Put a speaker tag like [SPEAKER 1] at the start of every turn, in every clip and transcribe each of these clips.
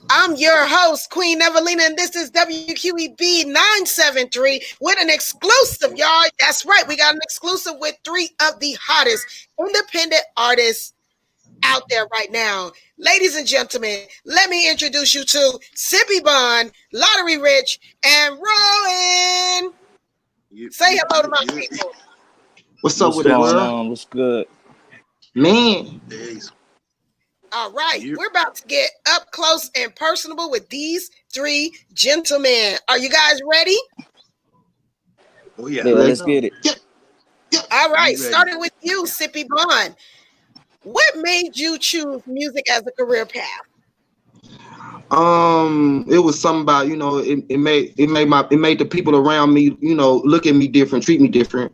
[SPEAKER 1] I'm your host, Queen Evelina, and this is WQEB 973 with an exclusive, y'all. That's right, we got an exclusive with three of the hottest independent artists out there right now. Ladies and gentlemen, let me introduce you to Sippi Bond, Lottery Rich, and Roinn. Say hello to my people.
[SPEAKER 2] What's up
[SPEAKER 3] What's
[SPEAKER 2] with it,
[SPEAKER 3] going
[SPEAKER 2] world?
[SPEAKER 3] on? What's good?
[SPEAKER 2] Man,
[SPEAKER 1] All right, we're about to get up close and personable with these three gentlemen. Are you guys ready?
[SPEAKER 4] Oh yeah,
[SPEAKER 3] Yeah, let's get it.
[SPEAKER 1] All right,
[SPEAKER 4] ready.
[SPEAKER 1] starting with you, Sippy Bond. What made you choose music as a career path?
[SPEAKER 2] it was something about it made the people around me look at me different, treat me different,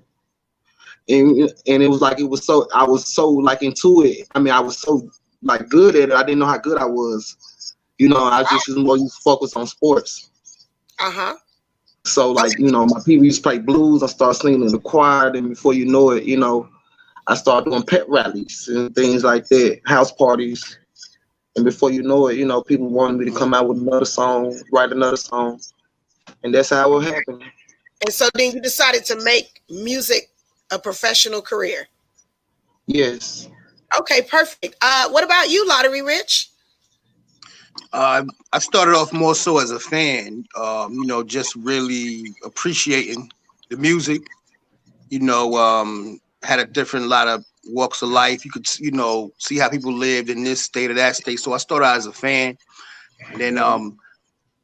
[SPEAKER 2] and it was like I was so like into it. I mean, I was so like good at it. I didn't know how good I was. I just was more used to focus on sports.
[SPEAKER 1] Uh-huh.
[SPEAKER 2] So like my people used to play blues. I started singing in the choir, and before you know it, I started doing pet rallies and things like that, house parties. And before you know it, people wanted me to come out with another song, write another song, and that's how it happened.
[SPEAKER 1] And so then you decided to make music a professional career.
[SPEAKER 2] Yes.
[SPEAKER 1] Okay, perfect. What about you, Lottery Rich?
[SPEAKER 4] I started off more so as a fan, just really appreciating the music. Had a different lot of walks of life. You could, see how people lived in this state or that state. So I started out as a fan, and then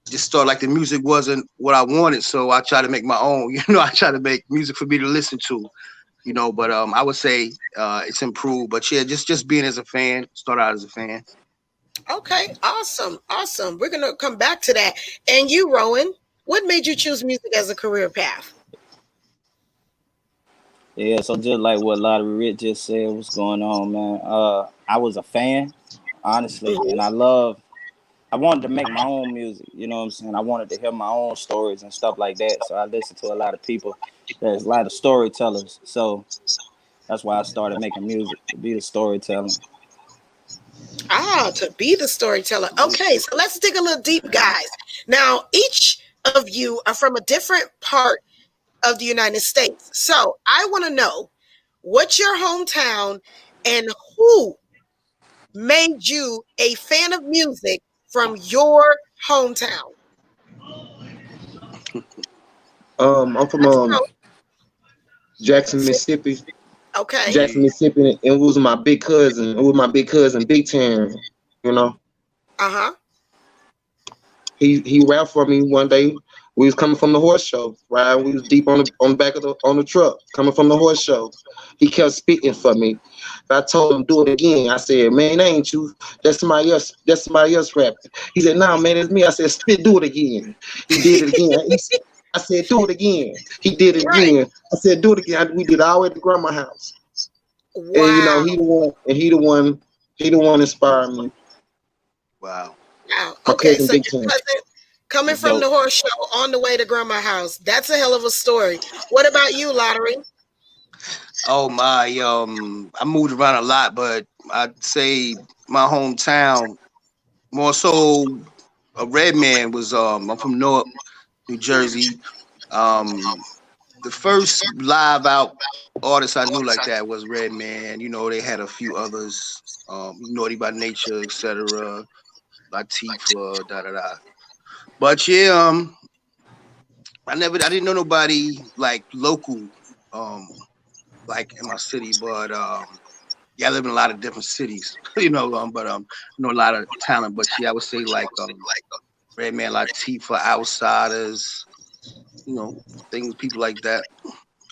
[SPEAKER 4] just started like the music wasn't what I wanted, so I tried to make my own. I tried to make music for me to listen to. But I would say it's improved. But yeah, just being as a fan, start out as a fan.
[SPEAKER 1] Okay, awesome, awesome. We're gonna come back to that. And you, Roinn, what made you choose music as a career path?
[SPEAKER 3] Yeah, so just like what Lottery Rich just said, what's going on, man? I was a fan, honestly, and
[SPEAKER 1] Mhm.
[SPEAKER 3] I wanted to make my own music, you know what I'm saying? I wanted to hear my own stories and stuff like that. So I listened to a lot of people. There's a lot of storytellers. So that's why I started making music, to be the storyteller.
[SPEAKER 1] To be the storyteller. Okay, so let's dig a little deep, guys. Now, each of you are from a different part of the United States. So I want to know what's your hometown and who made you a fan of music from your hometown?
[SPEAKER 2] I'm from
[SPEAKER 1] Let's go.
[SPEAKER 2] Jackson, Mississippi.
[SPEAKER 1] Okay.
[SPEAKER 2] Jackson, Mississippi, and it was my big cousin. It was my big cousin, Big Ten. You know,
[SPEAKER 1] Uh-huh.
[SPEAKER 2] he rapped for me one day. We was coming from the horse show, right? We was deep on the back of the truck, coming from the horse show. He kept spitting for me. I told him do it again. I said, man, that ain't you. That's somebody else. That's somebody else rapping. He said, nah, man, it's me. I said, spit, do it again. He did it again. I said, do it again. He did it
[SPEAKER 1] Right.
[SPEAKER 2] again. I said, do it again. We did it all the way at the grandma house. And
[SPEAKER 1] Wow.
[SPEAKER 2] he the one, and he the one inspired me.
[SPEAKER 4] Wow.
[SPEAKER 1] Wow.
[SPEAKER 2] My
[SPEAKER 1] Okay,
[SPEAKER 2] cousin
[SPEAKER 1] so
[SPEAKER 2] Big
[SPEAKER 1] your
[SPEAKER 2] Ten.
[SPEAKER 1] cousin coming
[SPEAKER 3] That's
[SPEAKER 1] from
[SPEAKER 3] dope.
[SPEAKER 1] the horse show on the way to grandma house. That's a hell of a story. What about you, Lottery?
[SPEAKER 4] Oh my, I moved around a lot, but I'd say my hometown more so a red man was I'm from Newark, New Jersey. Um the first live out artist I knew like that was Redman. They had a few others, Naughty by Nature, etc. Latifah, da da da. But yeah, I didn't know nobody like local, um, like in my city. But yeah, I live in a lot of different cities, but I know a lot of talent. But yeah, I would say like Redman, Latifah, Outsiders, you know, things, people like that,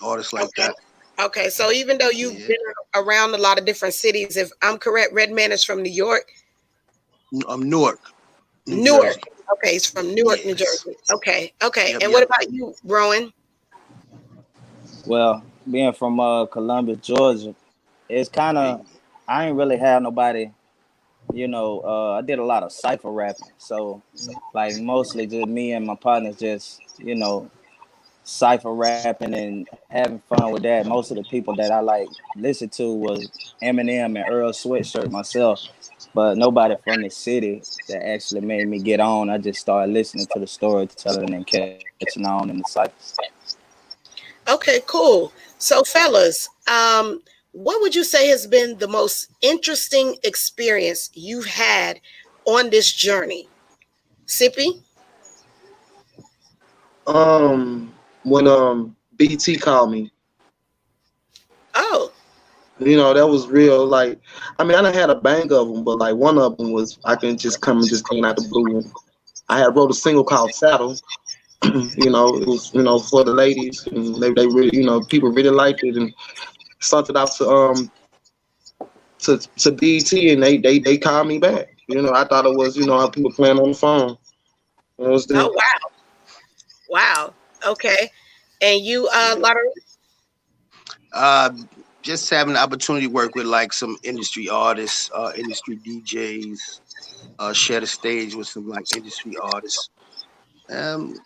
[SPEAKER 4] artists like
[SPEAKER 1] Okay.
[SPEAKER 4] that.
[SPEAKER 1] Okay, so even though you've
[SPEAKER 4] Yeah,
[SPEAKER 1] been around a lot of different cities, if I'm correct, Redman is from New York.
[SPEAKER 4] Newark, New
[SPEAKER 1] Newark.
[SPEAKER 4] Jersey.
[SPEAKER 1] Okay, he's from Newark, New
[SPEAKER 4] Yes.
[SPEAKER 1] Jersey. Okay, okay.
[SPEAKER 4] Yep.
[SPEAKER 1] And what
[SPEAKER 4] Yep.
[SPEAKER 1] about you, Rowan?
[SPEAKER 3] Well, being from Columbus, Georgia, it's kind
[SPEAKER 4] Hey.
[SPEAKER 3] of, I ain't really had nobody, I did a lot of cypher rapping. So, like, mostly just me and my partners just, cypher rapping and having fun with that. Most of the people that I like listened to was Eminem and Earl Sweatshirt myself, but nobody from the city that actually made me get on. I just started listening to the storytelling and catching on in the ciphers.
[SPEAKER 1] Okay, cool. So, fellas, what would you say has been the most interesting experience you've had on this journey? Sippy?
[SPEAKER 2] When BT called me,
[SPEAKER 1] Oh,
[SPEAKER 2] that was real. Like, I mean, I done had a bang of them, but like one of them was I can just come and just came out the blue. I had wrote a single called Saddle. It was for the ladies, and they really people really liked it and sent it out to BT, and they called me back. I thought it was how people playing on the phone. It was
[SPEAKER 1] oh,
[SPEAKER 2] the
[SPEAKER 1] wow. Wow. Okay. And you, Lottery?
[SPEAKER 4] Uh, just having the opportunity to work with like some industry artists, industry DJs, share the stage with some like industry artists. Um,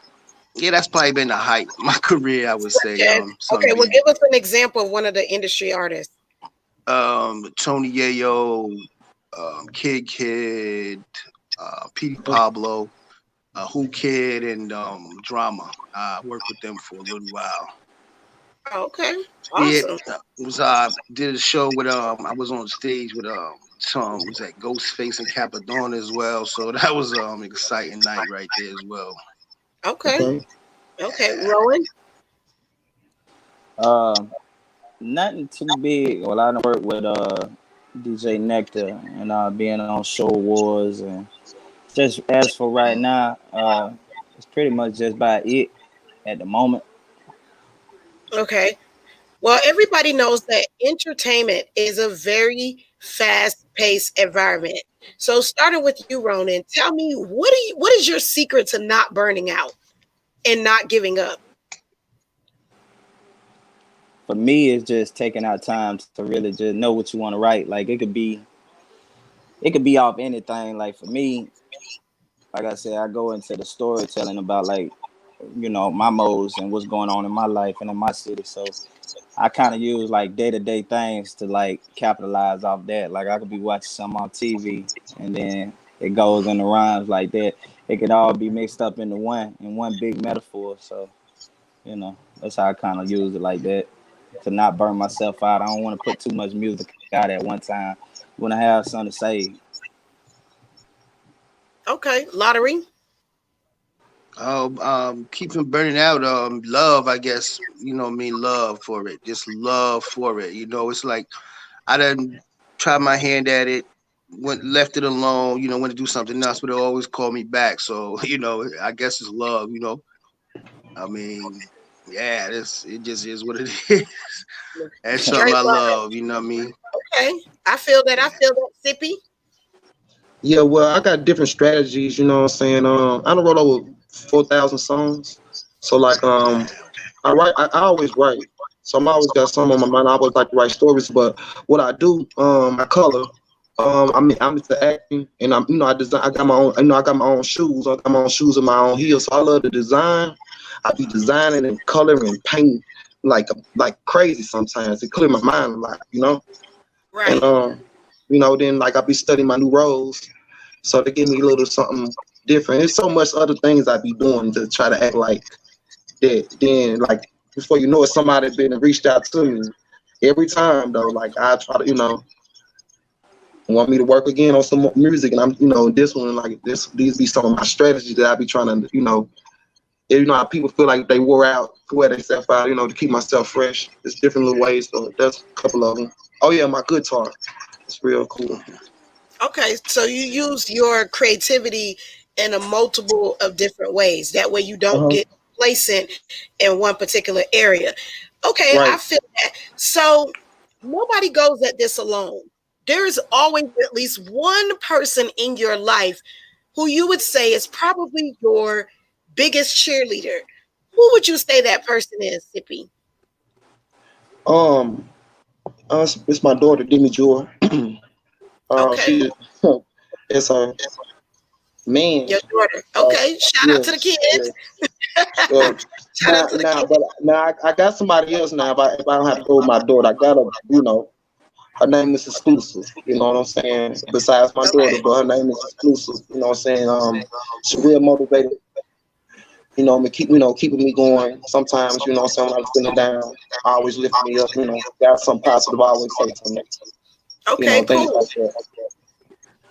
[SPEAKER 4] yeah, that's probably been the height of my career, I would say.
[SPEAKER 1] Okay.
[SPEAKER 4] Some
[SPEAKER 1] Okay. Well,
[SPEAKER 4] big,
[SPEAKER 1] give us an example of one of the industry artists.
[SPEAKER 4] Tony Yayo, Kid, Petey Pablo, Who Kid, and Drama. I worked with them for a little while.
[SPEAKER 1] Oh, okay.
[SPEAKER 4] Did
[SPEAKER 1] Awesome.
[SPEAKER 4] was did a show with I was on stage with some was that Ghostface and Capadonna as well. So that was exciting night right there as well.
[SPEAKER 1] Okay.
[SPEAKER 2] okay.
[SPEAKER 1] Okay. Rowan?
[SPEAKER 3] Um, Nothing too big. Well, I done worked with DJ Nectar and being on Show Wars, and just as for right now, it's pretty much just about it at the moment.
[SPEAKER 1] Okay. Well, everybody knows that entertainment is a very fast-paced environment. So, starting with you, Ronan, tell me what is your secret to not burning out and not giving up?
[SPEAKER 3] For me, it's just taking out time to really just know what you want to write. Like it could be off anything. Like for me, like I said, I go into the storytelling about like my modes and what's going on in my life and in my city. So I kind of use like day to day things to like capitalize off that. Like I could be watching something on TV and then it goes in the rhymes like that. It could all be mixed up into one big metaphor. So that's how I kind of use it like that to not burn myself out. I don't want to put too much music out at one time. When I have something to say,
[SPEAKER 1] Okay, Lottery.
[SPEAKER 4] Oh, keeping burning out. Love, I guess. Love for it. Just love for it. It's like I done tried my hand at it, went left it alone. Went to do something else, but it always called me back. So I guess it's love. I mean, yeah, it just is what it is. That's something
[SPEAKER 1] Straight
[SPEAKER 4] I
[SPEAKER 1] love.
[SPEAKER 4] love. You know what I mean?
[SPEAKER 1] Okay, I feel that. I feel that. Sippy.
[SPEAKER 2] Yeah, well, I got different strategies. You know what I'm saying? I done wrote over 4,000 songs. So like, I write. I always write. So I'm always got something on my mind. I always like to write stories. But what I do, I color. I'm into acting, and I design. I got my own. I got my own shoes. I got my own shoes and my own heels. So I love to design. I be designing and coloring, painting like crazy sometimes. It clear my mind a lot. And
[SPEAKER 1] Right.
[SPEAKER 2] then like I be studying my new roles, so they give me a little something different. There's so much other things I be doing to try to act like that. Then like before you know it, somebody been and reached out to me. Every time though, like I try to want me to work again on some more music, and I'm this one like these be some of my strategies that I be trying to how people feel like they wore out, to wear themselves out, to keep myself fresh. There's different little ways, so that's a couple of them. Oh yeah, my guitar. It's real cool.
[SPEAKER 1] Okay, so you use your creativity in a multiple of different ways. That way you don't
[SPEAKER 2] Uh-huh.
[SPEAKER 1] get complacent in one particular area. Okay, I
[SPEAKER 2] Right.
[SPEAKER 1] feel that. So nobody goes at this alone. There's always at least one person in your life who you would say is probably your biggest cheerleader. Who would you say that person is, Sippy?
[SPEAKER 2] Um, it's my daughter, Demi Joy.
[SPEAKER 1] Okay,
[SPEAKER 2] She it's her man.
[SPEAKER 1] your daughter.
[SPEAKER 2] Uh,
[SPEAKER 1] Okay, shout out to the
[SPEAKER 2] yes,
[SPEAKER 1] kids.
[SPEAKER 2] yes. So
[SPEAKER 1] Shout out to the
[SPEAKER 2] now,
[SPEAKER 1] kid.
[SPEAKER 2] but now I got somebody else now. If I don't have to go with my daughter, I got a, her name is exclusive. You know what I'm saying? Besides my daughter,
[SPEAKER 1] Okay.
[SPEAKER 2] but her name is exclusive. You know what I'm saying? She real motivated. Keeping me going. Sometimes, when I'm feeling down, always lift me up. Got something positive I always say to me.
[SPEAKER 1] Okay,
[SPEAKER 2] Things
[SPEAKER 1] cool.
[SPEAKER 2] like that.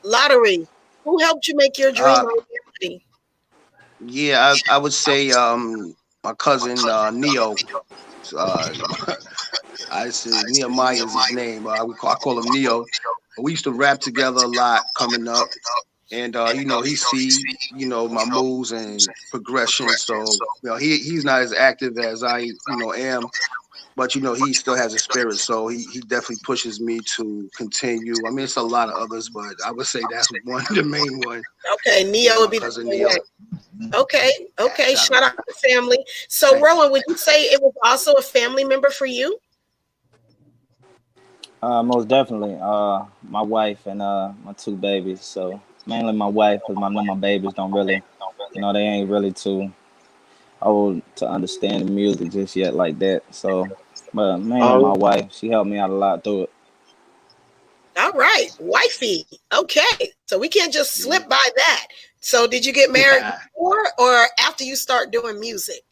[SPEAKER 1] Lottery. Who helped you make your dream
[SPEAKER 4] Uh,
[SPEAKER 1] a reality?
[SPEAKER 4] yeah, I would say my cousin Neo. Uh, I say Nehemiah is his name. I call him Neo. We used to rap together a lot coming up, and he see my moves and progression. So he's not as active as I am, but he still has a spirit. So he definitely pushes me to continue. I mean, it's a lot of others, but I would say that's one the main one.
[SPEAKER 1] Okay,
[SPEAKER 4] Yeah,
[SPEAKER 1] Neo would
[SPEAKER 4] my
[SPEAKER 1] be the
[SPEAKER 4] cousin
[SPEAKER 1] main
[SPEAKER 4] Neo.
[SPEAKER 1] one. Okay, okay.
[SPEAKER 4] Shout
[SPEAKER 1] Shout
[SPEAKER 4] out.
[SPEAKER 1] out to family. So,
[SPEAKER 4] Thank you.
[SPEAKER 1] Rowan, would you say it was also a family member for you?
[SPEAKER 3] Most definitely. My wife and my two babies. So mainly my wife, because I know my babies don't really, they ain't really too old to understand the music just yet like that. So, but mainly my
[SPEAKER 2] Uh,
[SPEAKER 3] wife, she helped me out a lot through it.
[SPEAKER 1] All right, wifey. Okay, so we can't just slip by that. So, did you get married
[SPEAKER 4] Yeah.
[SPEAKER 1] before or after you start doing music?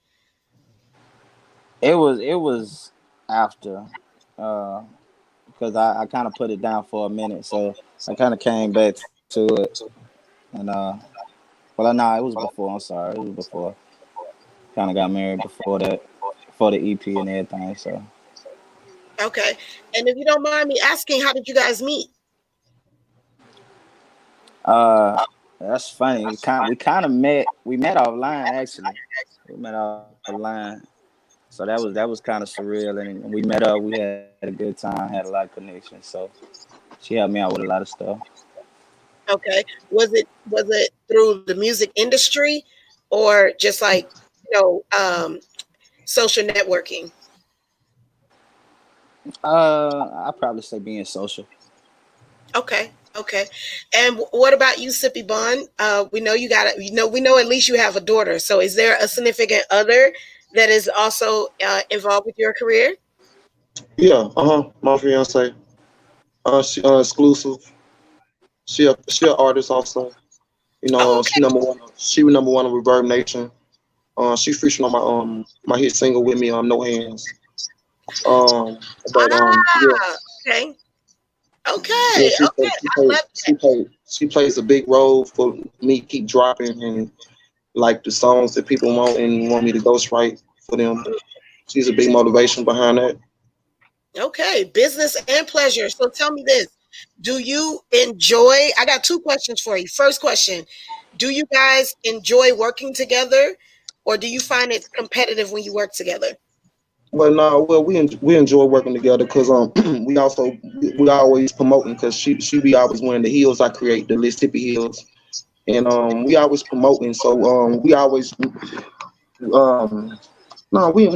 [SPEAKER 3] It was after, uh, because I kind of put it down for a minute. So I kind of came back to it, and well, no, it was before. I'm sorry, it was before. Kind of got married before that, for the EP and everything. So
[SPEAKER 1] Okay, and if you don't mind me asking, how did you guys meet?
[SPEAKER 3] uh, that's funny. We kind of met. We met offline actually. We met offline. So that was kind of surreal, and we met up. We had a good time, had a lot of connections. So she helped me out with a lot of stuff.
[SPEAKER 1] Okay, was it through the music industry, or just like you know um, social networking?
[SPEAKER 3] I'd probably say being social.
[SPEAKER 1] Okay, okay. And what about you, Sippy Bun? We know you got it. We know at least you have a daughter. So, is there a significant other that is also involved with your career?
[SPEAKER 2] yeah, my fiance. She exclusive. She a artist also.
[SPEAKER 1] Oh,
[SPEAKER 2] She
[SPEAKER 1] okay.
[SPEAKER 2] number one. She number one of Reverb Nation. She featured on my hit single with me. No Hands. But yeah,
[SPEAKER 1] Ah, okay,
[SPEAKER 2] yeah.
[SPEAKER 1] okay,
[SPEAKER 2] She
[SPEAKER 1] okay.
[SPEAKER 2] plays. She
[SPEAKER 1] I
[SPEAKER 2] plays.
[SPEAKER 1] love
[SPEAKER 2] She plays. She plays a big role for me. Keep dropping and like the songs that people want me to ghostwrite for them. She's a big motivation behind that.
[SPEAKER 1] that. Okay, business and pleasure. So, tell me this: do you enjoy? I got two questions for you. First question: do you guys enjoy working together, or do you find it competitive when you work together?
[SPEAKER 2] But no, well, we enjoy working together because we always promoting because she be always wearing the heels I create, the Sippi heels, and we always promoting. So we always no we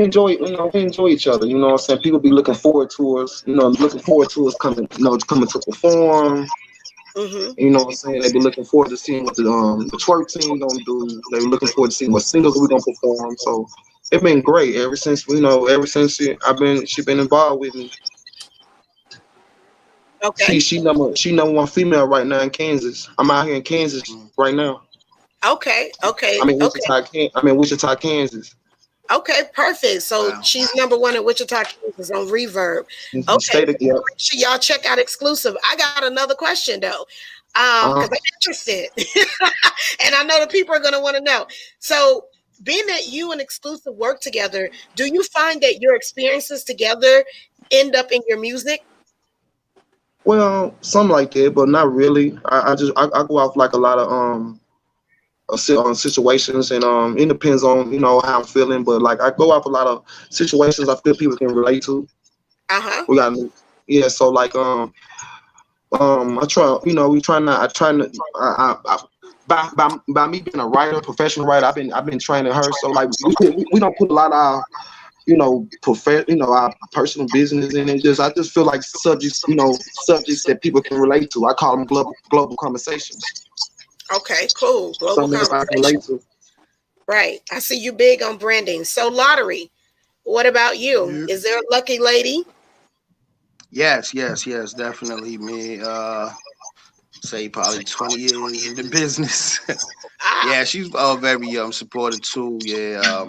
[SPEAKER 2] enjoy each other. You know what I'm saying? People be looking forward to us. Looking forward to us coming to perform.
[SPEAKER 1] Mm-hmm.
[SPEAKER 2] You know what I'm saying? They be looking forward to seeing what the twerk team gonna do. They be looking forward to seeing what singles we gonna perform. So it's been great ever since she been involved with me.
[SPEAKER 1] Okay.
[SPEAKER 2] She number one female right now in Kansas. I'm out here in Kansas
[SPEAKER 4] Mm.
[SPEAKER 2] right now.
[SPEAKER 1] Okay. Okay.
[SPEAKER 2] I'm in
[SPEAKER 1] Okay.
[SPEAKER 2] Wichita, Kansas.
[SPEAKER 1] Okay. Perfect. So
[SPEAKER 4] Wow.
[SPEAKER 1] she's number one in Wichita, Kansas on Reverb. Okay.
[SPEAKER 2] State of yeah.
[SPEAKER 1] Make sure y'all check out exclusive. I got another question though, because
[SPEAKER 2] Uh-huh.
[SPEAKER 1] I'm interested, and I know the people are going to want to know. So, being that you and exclusive work together, do you find that your experiences together end up in your music?
[SPEAKER 2] Well, something like that, but not really. I go off like a lot of on situations and it depends on how I'm feeling, but like I go off a lot of situations I feel people can relate to.
[SPEAKER 1] Uh huh.
[SPEAKER 2] We got yeah, so like I try we try not I try to by me being a writer, professional writer, I've been training her, so like we don't put a lot of our our personal business in it. I just feel like subjects that people can relate to. I call them global conversations.
[SPEAKER 1] Okay. Cool. Global
[SPEAKER 2] Something everybody can
[SPEAKER 1] conversation.
[SPEAKER 2] relate to.
[SPEAKER 1] Right. I see you big on branding. So Lottery, what about you?
[SPEAKER 4] Yeah.
[SPEAKER 1] Is there a lucky lady?
[SPEAKER 4] Yes, definitely me. Say probably 20 years in the business.
[SPEAKER 1] Ah,
[SPEAKER 4] Yeah, she's very supportive too. Yeah,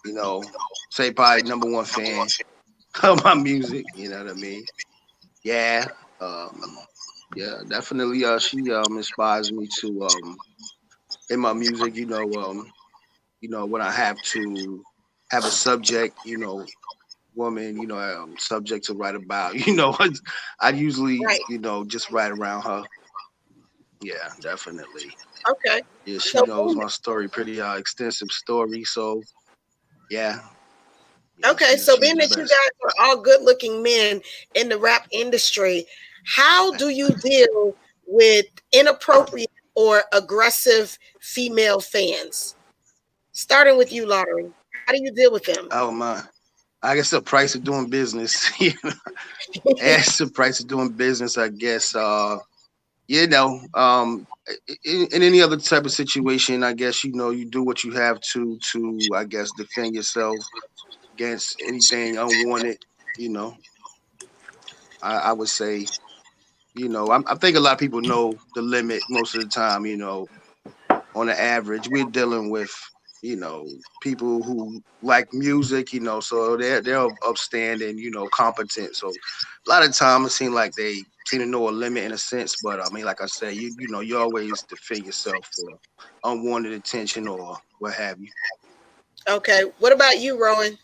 [SPEAKER 4] you know, say probably number one fan of my music. You know what I mean? Yeah, um, yeah, definitely. She inspires me to in my music. When I have to have a subject, woman, subject to write about. I usually,
[SPEAKER 1] right.
[SPEAKER 4] just write around her. Yeah, definitely.
[SPEAKER 1] Okay.
[SPEAKER 4] Yeah, she
[SPEAKER 1] So
[SPEAKER 4] knows my story, pretty extensive story. So yeah, yeah,
[SPEAKER 1] okay,
[SPEAKER 4] she's
[SPEAKER 1] so
[SPEAKER 4] she's
[SPEAKER 1] being
[SPEAKER 4] the
[SPEAKER 1] that you
[SPEAKER 4] best.
[SPEAKER 1] guys are all good looking men in the rap industry, how do you deal with inappropriate or aggressive female fans? Starting with you, Lottery. How do you deal with them?
[SPEAKER 4] Oh my, I guess the price of doing business. That's the price of doing business, I guess. You know, in any other type of situation, I guess you do what you have to I guess defend yourself against anything unwanted. You know, I would say I think a lot of people know the limit most of the time. On the average, we're dealing with people who like music, so they're upstanding, competent. So a lot of time it seems like they seem to know a limit in a sense. But I mean, like I said, you always defend yourself for unwanted attention or what have you.
[SPEAKER 1] Okay. What about you, Rowan?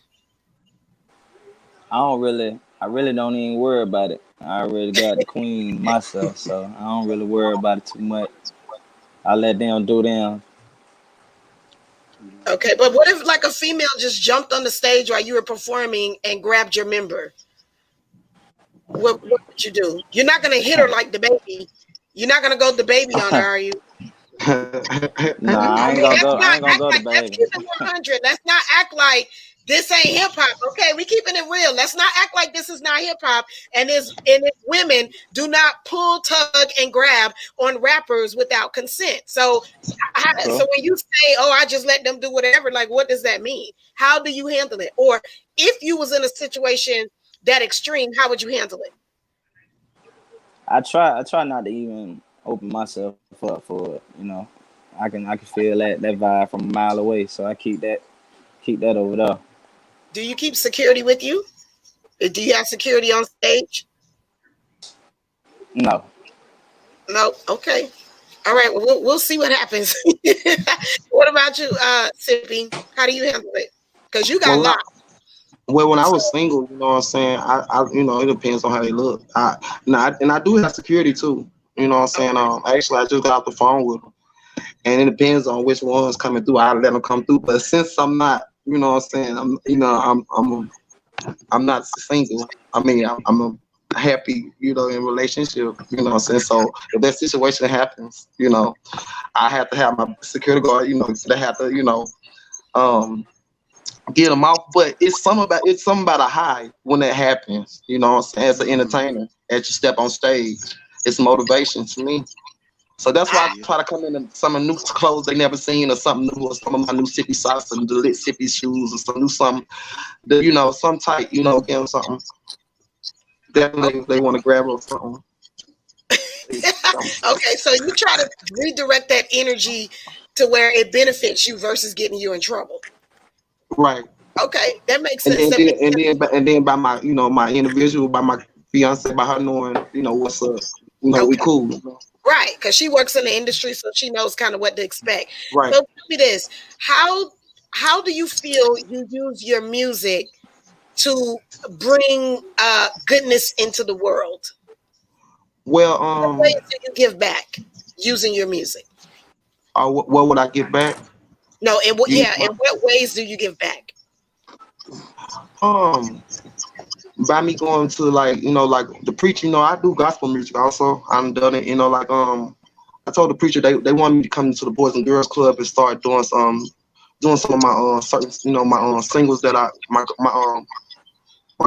[SPEAKER 3] I really don't even worry about it. I already got the queen myself, so I don't really worry about it too much. I let them do them.
[SPEAKER 1] Okay, but what if like a female just jumped on the stage while you were performing and grabbed your member? What would you do? You're not gonna hit her like the baby. You're not gonna go the baby on her, are you?
[SPEAKER 3] Nah,
[SPEAKER 1] I mean, let's
[SPEAKER 3] I
[SPEAKER 1] not
[SPEAKER 3] ain't gonna
[SPEAKER 1] act
[SPEAKER 3] go to
[SPEAKER 1] like let's
[SPEAKER 3] baby.
[SPEAKER 1] keep it 100. Let's not act like this ain't hip hop. Okay, we keeping it real. Let's not act like this is not hip hop. And women do not pull, tug, and grab on rappers without consent. So, so
[SPEAKER 3] True.
[SPEAKER 1] when you say, "Oh, I just let them do whatever," like, what does that mean? How do you handle it? Or if you was in a situation that extreme, how would you handle it?
[SPEAKER 3] I try not to even open myself up for it. I can feel that vibe from a mile away. So I keep that over there.
[SPEAKER 1] Do you keep security with you? Do you have security on stage?
[SPEAKER 3] No,
[SPEAKER 1] No. Okay. All right. Well, we'll see what happens. What about you, Sippi? How do you handle it? Because you got
[SPEAKER 2] well,
[SPEAKER 1] locked.
[SPEAKER 2] when I
[SPEAKER 1] So,
[SPEAKER 2] was single, you know what I'm saying. It depends on how they look. And I do have security too. You know what I'm saying.
[SPEAKER 1] okay.
[SPEAKER 2] Actually, I just got off the phone with them, and it depends on which one's coming through. I let them come through. But since I'm not, you know what I'm saying. I'm not single. I mean, I'm a happy, in relationship. You know what I'm saying. So if that situation happens, I have to have my security guard. They have to, um get them off. But it's something about a high when that happens. You know what I'm saying? As an
[SPEAKER 4] Hmm.
[SPEAKER 2] entertainer, as you step on stage, it's motivation to me. So that's why
[SPEAKER 1] I,
[SPEAKER 2] I
[SPEAKER 4] Yeah.
[SPEAKER 2] try to come in some of new clothes they never seen or something new or some of my new Sippi socks and the lit Sippi shoes or some new something that some tight, give them something. Definitely they want to grab or something.
[SPEAKER 1] okay. So you try to redirect that energy to where it benefits you versus getting you in trouble.
[SPEAKER 2] Right.
[SPEAKER 1] Okay, that makes
[SPEAKER 2] And
[SPEAKER 1] sense.
[SPEAKER 2] then,
[SPEAKER 1] That
[SPEAKER 2] then
[SPEAKER 1] makes
[SPEAKER 2] and
[SPEAKER 1] sense.
[SPEAKER 2] then by- and then by my my individual, by my fiance, by her knowing, what's up. We
[SPEAKER 1] Okay,
[SPEAKER 2] cool.
[SPEAKER 1] right, because she works in the industry, so she knows kind of what to expect.
[SPEAKER 2] Right.
[SPEAKER 1] So tell me this: how how do you feel you use your music to bring goodness into the world?
[SPEAKER 2] Well,
[SPEAKER 1] What ways do you give back using your music?
[SPEAKER 2] what would I get back?
[SPEAKER 1] No, and what?
[SPEAKER 2] You
[SPEAKER 1] Yeah, in what ways do you give back?
[SPEAKER 2] um by me going to like the preacher, I do gospel music also. I'm done it, I told the preacher they want me to come to the Boys and Girls Club and start doing some of my certain my singles that my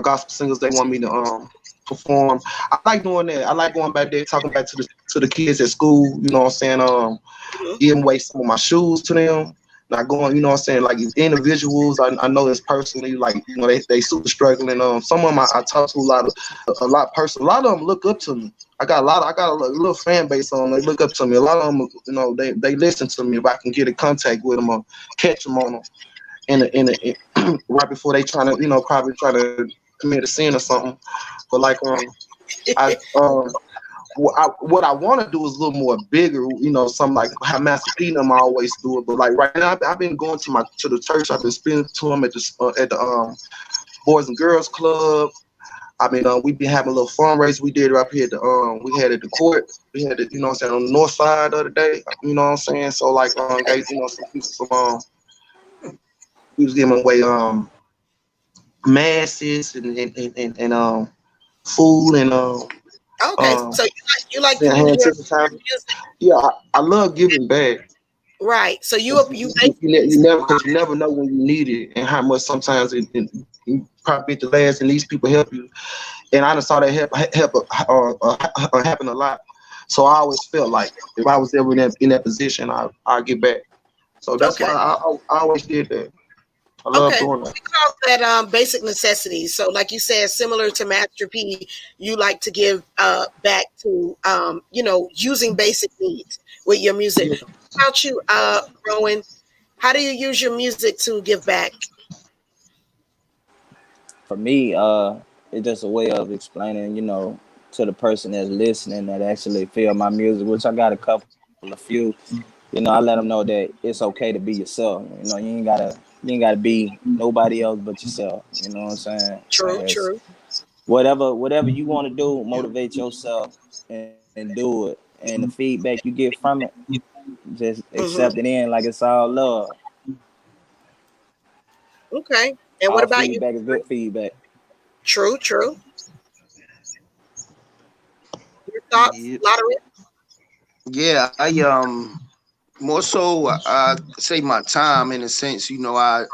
[SPEAKER 2] gospel singles they want me to perform. I like doing that. I like going back there talking back to the kids at school, you know what I'm saying?
[SPEAKER 1] Mhm.
[SPEAKER 2] Giving away some of my shoes to them, not going, you know what I'm saying, like individuals I know this personally, like, you know, they super struggling. Some of them I talk to a lot person. A lot of them look up to me. I got a little fan base on them. They look up to me. A lot of them, you know, they listen to me if I can get in contact with them or catch them on them right before they trying to, you know, probably try to commit a sin or something. But like I what I want to do is a little more bigger, you know, something like how Master P and them always do it. But like right now, I've been going to the church. I've been speaking to them at the Boys and Girls Club. I mean, we've been having a little fundraiser. We did it up here at the we had at the court. We had it, you know what I'm saying, on the north side the other day. You know what I'm saying? So like, guys, you know, some people, we was giving away masses and food and
[SPEAKER 1] Okay, so you like
[SPEAKER 2] send
[SPEAKER 1] giving
[SPEAKER 2] hand
[SPEAKER 1] your
[SPEAKER 2] sanitizer.
[SPEAKER 1] music,
[SPEAKER 2] Yeah, I love giving back.
[SPEAKER 1] right? So you
[SPEAKER 2] You
[SPEAKER 1] basically,
[SPEAKER 2] never, because you never know when you need it and how much sometimes you probably at the last and these people help you. And I just saw that happen a lot. So I always felt like if I was ever in that position, I'll get back. So that's why
[SPEAKER 1] okay.
[SPEAKER 2] I always did that. I love
[SPEAKER 1] Okay,
[SPEAKER 2] doing that.
[SPEAKER 1] we call that basic necessities. So, like you said, similar to Master P, you like to give back to using basic needs with your music.
[SPEAKER 2] Yeah.
[SPEAKER 1] How about you, Rowan? How do you use your music to give back?
[SPEAKER 3] For me, it's just a way of explaining, to the person that's listening that actually feel my music, which I got a few. I let them know that it's okay to be yourself. You ain't gotta be nobody else but yourself. You know what I'm saying?
[SPEAKER 1] True,
[SPEAKER 3] Like it's
[SPEAKER 1] true.
[SPEAKER 3] whatever you want to do, motivate yourself and do it. And the feedback you get from it, just
[SPEAKER 1] Hmm.
[SPEAKER 3] accept it in like it's all love.
[SPEAKER 1] Okay. And what
[SPEAKER 3] All
[SPEAKER 1] about you?
[SPEAKER 3] feedback is good feedback.
[SPEAKER 1] True, true. Your thoughts,
[SPEAKER 4] Yeah,
[SPEAKER 1] Lottery?
[SPEAKER 4] yeah. More so, I say my time in a sense. I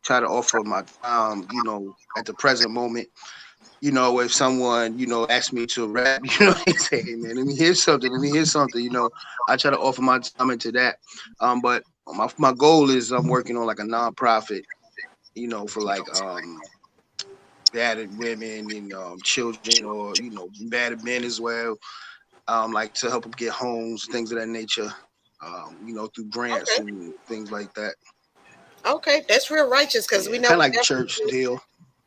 [SPEAKER 4] try to offer my time. At the present moment. If someone, asks me to rap, they say, hey man, let me hear something, let me hear something, I try to offer my time into that. But my goal is I'm working on like a nonprofit, for like battered women and children or, battered men as well. Like to help them get homes, things of that nature, through grants
[SPEAKER 1] Okay.
[SPEAKER 4] and things like that.
[SPEAKER 1] Okay. That's real righteous because we
[SPEAKER 4] Yeah,
[SPEAKER 1] know
[SPEAKER 4] kind of
[SPEAKER 1] we
[SPEAKER 4] like church
[SPEAKER 1] definitely,
[SPEAKER 4] deal,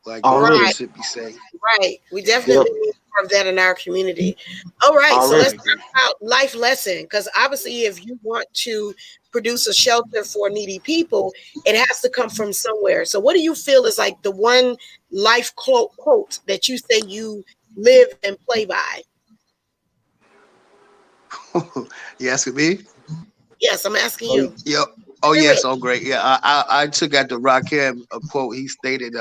[SPEAKER 4] like
[SPEAKER 2] Already.
[SPEAKER 1] right.
[SPEAKER 4] Sippi say.
[SPEAKER 1] Right. We
[SPEAKER 4] Yeah,
[SPEAKER 2] Yep.
[SPEAKER 1] definitely need more of that in our community. All right. So
[SPEAKER 4] yeah, I
[SPEAKER 1] let's
[SPEAKER 2] Already.
[SPEAKER 4] agree.
[SPEAKER 1] talk about life lesson. Because obviously, if you want to produce a shelter for needy people, it has to come from somewhere. So, what do you feel is like the one life quote that you say you live and play by?
[SPEAKER 4] You asking me?
[SPEAKER 1] Yes, I'm asking
[SPEAKER 2] So
[SPEAKER 1] you.
[SPEAKER 4] Yep. Oh
[SPEAKER 1] Very
[SPEAKER 4] yes.
[SPEAKER 1] rich.
[SPEAKER 4] Oh great. Yeah. I took at the Rakim a quote. He stated,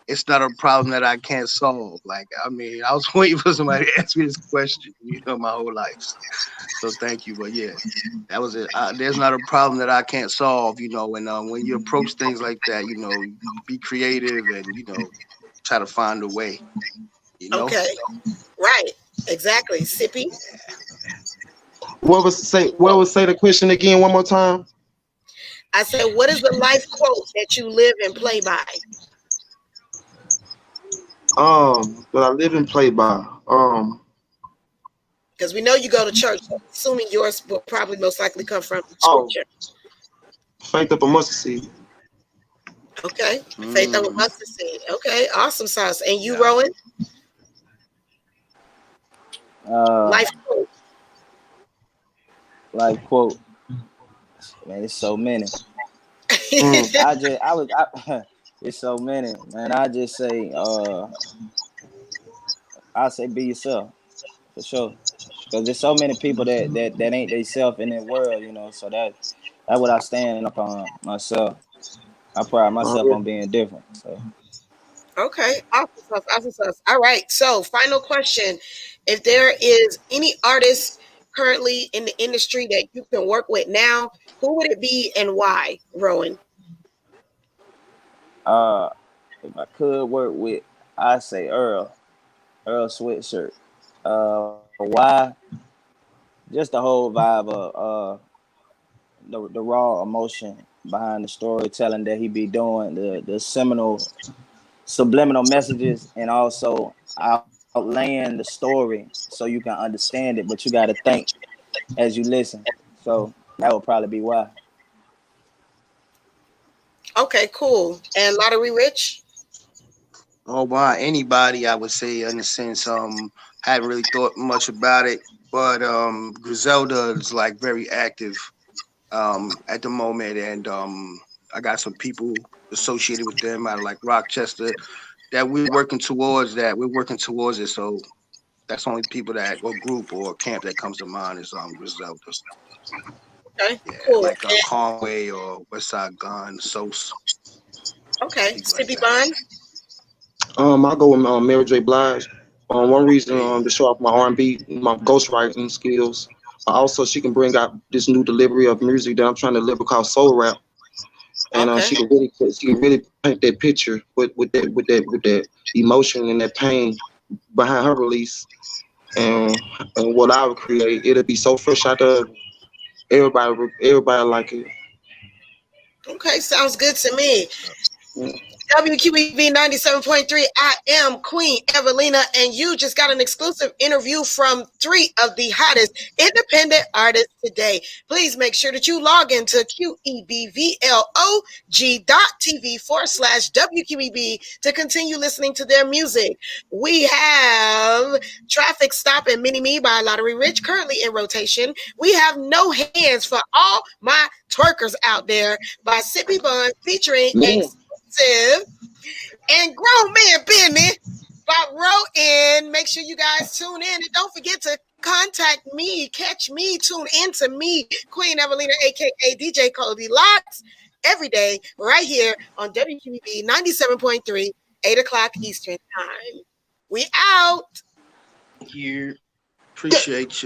[SPEAKER 4] "It's not a problem that I can't solve." Like I mean, I was waiting for somebody to ask me this question. My whole life. So thank you. But yeah, that was it. There's not a problem that I can't solve. And when you approach things like that, you be creative and try to find a way. You know.
[SPEAKER 1] Okay. Right. Exactly. Sippy.
[SPEAKER 2] what was say the question again one more time?
[SPEAKER 1] I said, what is the life quote that you live and play by?
[SPEAKER 2] That I live and play by.
[SPEAKER 1] Because we know you go to church, so assuming yours will probably most likely come from
[SPEAKER 2] Oh,
[SPEAKER 1] scripture.
[SPEAKER 2] faith up a mustard seed.
[SPEAKER 1] Okay. Faith of a
[SPEAKER 4] Mm,
[SPEAKER 1] mustard seed. Okay. Awesome sauce. And you,
[SPEAKER 4] yeah.
[SPEAKER 1] Rowan?
[SPEAKER 3] Uh,
[SPEAKER 1] Life quote.
[SPEAKER 3] like quote, man, it's so many.
[SPEAKER 2] Mm.
[SPEAKER 3] It's so many, man. I say be yourself for sure. Because there's so many people that ain't they self in that world, So that's what I stand upon myself. I pride myself on
[SPEAKER 2] Already.
[SPEAKER 3] being different. So
[SPEAKER 1] Okay. Awesome sauce. Awesome sauce. All right. So, final question. If there is any artist currently in the industry that you can work with now, who would it be and why, Rowan?
[SPEAKER 3] uh if I could work with, I say Earl Sweatshirt. Why? Just the whole vibe of the raw emotion behind the storytelling that he be doing, the seminal subliminal messages, and also outlaying the story so you can understand it, but you got to think as you listen. So that would probably be why.
[SPEAKER 1] Okay, cool. And Lottery Rich?
[SPEAKER 4] Oh, wow, anybody, I would say, in a sense, hadn't really thought much about it, but Griselda is like very active at the moment, and I got some people associated with them out of like Rochester that we're working towards that. We're working towards it, so that's only people that or group or camp that comes to mind is Griselda.
[SPEAKER 1] Okay,
[SPEAKER 4] Yeah,
[SPEAKER 1] cool.
[SPEAKER 4] like Conway or Westside Gun, Sos,
[SPEAKER 1] Okay,
[SPEAKER 4] people like
[SPEAKER 1] Sippi
[SPEAKER 4] that.
[SPEAKER 1] Bond?
[SPEAKER 2] I go with Mary J. Blige. One reason to show off my R&B, my ghostwriting skills. Also, she can bring out this new delivery of music that I'm trying to deliver called soul rap, and
[SPEAKER 1] Okay.
[SPEAKER 2] she can really paint that picture with that emotion and that pain behind her release, and and what I would create. It'll be so fresh out there. Everybody like it.
[SPEAKER 1] Okay, sounds good to me.
[SPEAKER 2] Yeah.
[SPEAKER 1] WQEB 97.3. I am Queen Evelina, and you just got an exclusive interview from three of the hottest independent artists today. Please make sure that you log into QEBVLOG.TV/WQEB to continue listening to their music. We have Traffic Stop and Mini Me by Lottery Rich currently in rotation. We have No Hands for All My Twerkers Out There by Sippi Bun featuring
[SPEAKER 2] Man,
[SPEAKER 1] Exclusive and Grown Man Business by Roinn. Make sure you guys tune in and don't forget to contact me, catch me, tune in to me, Queen Evelina, aka DJ Cody Locks, every day right here on WQEB 97.3, 8 o'clock Eastern Time. We out.
[SPEAKER 4] Here, appreciate you.